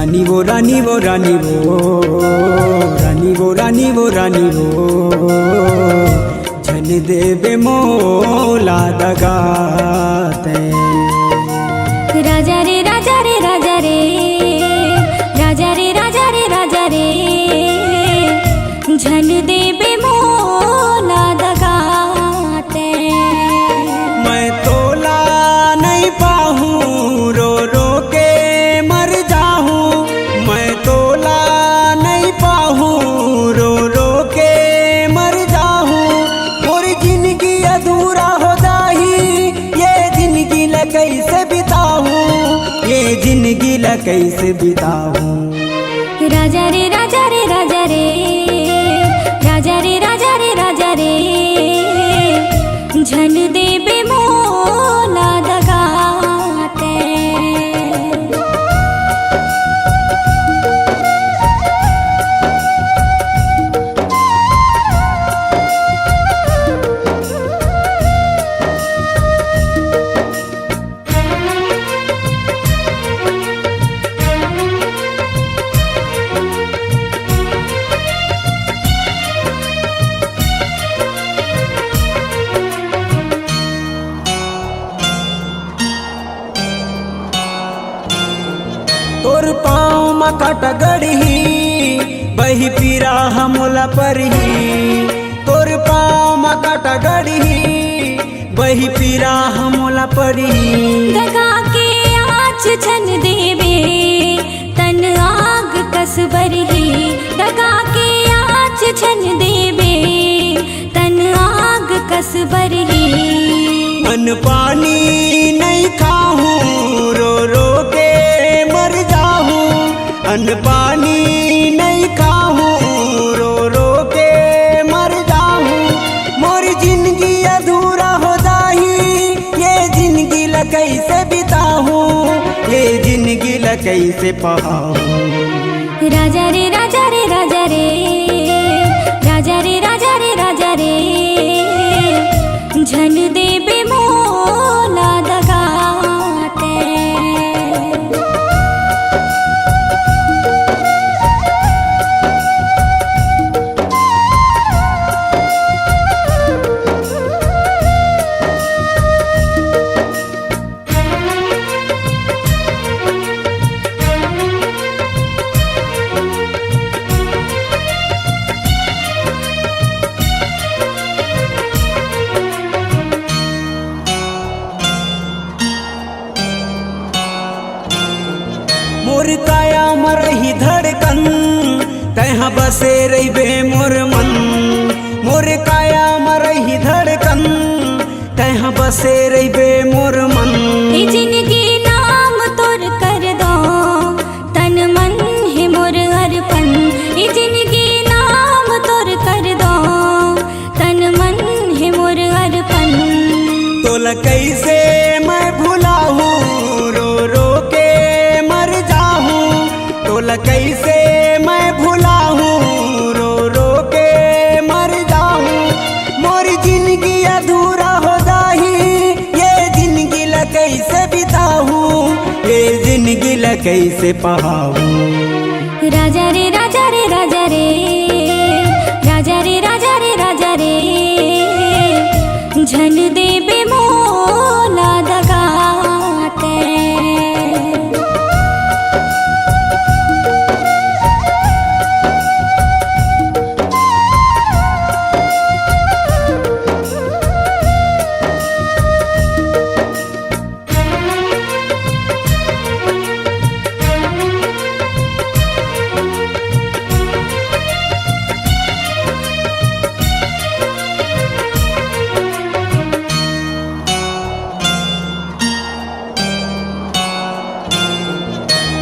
रानी वो रानी वो रानी वो रानी वो रानी वो रानी वो झन देवे मोला दगाते। राजा रे राजा रे राजा रे राजा रे राजा रे राजा रे झन देवे मोला दगाते। मैं तोला नहीं पाहूँ रो रो के मर जाहूँ, मैं तोला नहीं पाहूँ रो रो के मर जाहूँ। और जिंदगी अधूरा हो जाही ये जिंदगी ल कैसे बिताऊँ, ये जिंदगी ल कैसे बिताऊँ। राजा रे राजा रे राजा रे राजा रे राजा रे राजा रे झन देवे मोला दगाते। तोर पाँव मकट गढ़ी बही पीरा हमला परही। तोर पाँव मकट गढ़ी बही पीरा हमला परही। दगा के आँच छन देवे तन आग कसबरही। दगा के आँच छन देवे तन आग कसबरही। अन्न पानी नहीं खाऊं रो रो के मर जाहूँ, अन्न पानी नहीं खाऊं रो रो के मर जाहूँ। मोर जिंदगी अधूरा हो जाही ये जिंदगी ल कैसे बिताऊँ, ये जिंदगी ल कैसे पाऊँ। राजा रे राजा रे राजा रे राजा रे राजा रे राजा रे झन देवे मोला दगाते। मोर काया मरही धड़कन तहाँ बसे रही मोर मन। मोर काया मरही धड़कन तहाँ बसे रही मोर मन। ए जिंदगी नाम तोर कर दो तन मन है मोर अर्पण। ए जिंदगी नाम तोर कर दो तन मन है मोर अर्पण। तोला कैसे मैं भुलाऊँ रो रो के मर जाहूँ, तोला कैसे मैं भुलाऊँ रो रो के मर जाहूँ। मोर जिंदगी अधूरा हो जाही ये जिंदगी ल कैसे बिताऊँ, ये जिंदगी ल कैसे पाऊँ। राजा रे राजा रे राजा रे राजा रे राजा रे राजा रे झन देवे मोला दगाते।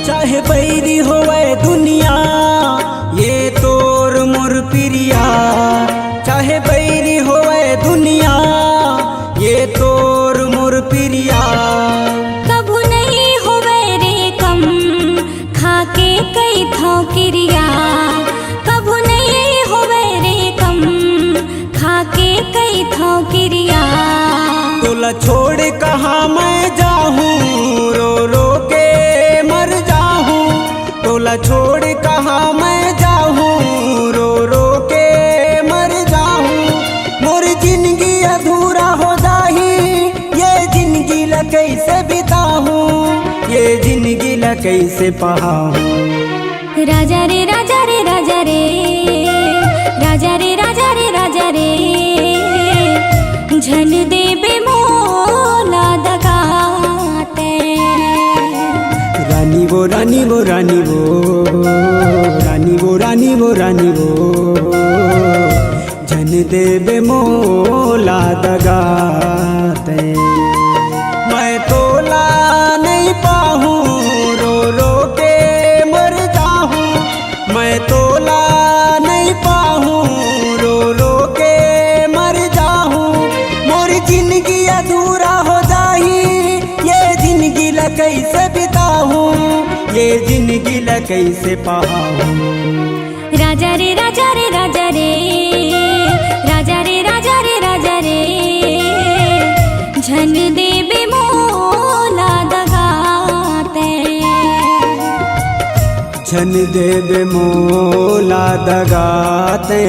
चाहे बैरी होवे दुनिया ये तोर मोर प्रिया, चाहे बैरी होवे दुनिया ये तोर मोर प्रिया। कभू नहीं होवे रे कम खाके कई थो क्रिया, कभू नहीं होवे रे कम खाके कई थो क्रिया। तोला छोड़ कहाँ मैं जाहूँ, रो रो के मर जाहूँ। तोला छोड़ कहाँ मैं जाहूँ, रो रो के मर जाहूँ। मोर जिंदगी अधूरा हो जाही, ये जिंदगी ला कैसे बिताहूँ, ये जिंदगी ला कैसे पाहूँ। राजा रे राजा रे राजा रे, राजा रे राजा रे राजा रे, झन देबे मोला दगाते। रानी वो रानी वो रानी वो, रानी वो रानी वो रानी वो, झन देबे मोला दगाते। मैं तोला नहीं पाहूँ, रो रो के मर जाहूँ। मैं तोला नहीं पाहूँ, रो रो के मर जाहूँ। मोर जिंदगी अधूरा हो जाही, ये जिंदगी ला कैसे बिताहूँ, ये जिंदगी ला कैसे पाहूँ। राजा रे राजा रे राजा रे, राजा रे राजा रे राजा रे, झन देबे मोला दगाते। झन देबे मोला दगाते,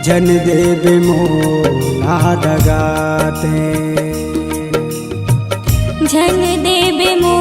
झन देबे मोला दगाते। झन देबे मोला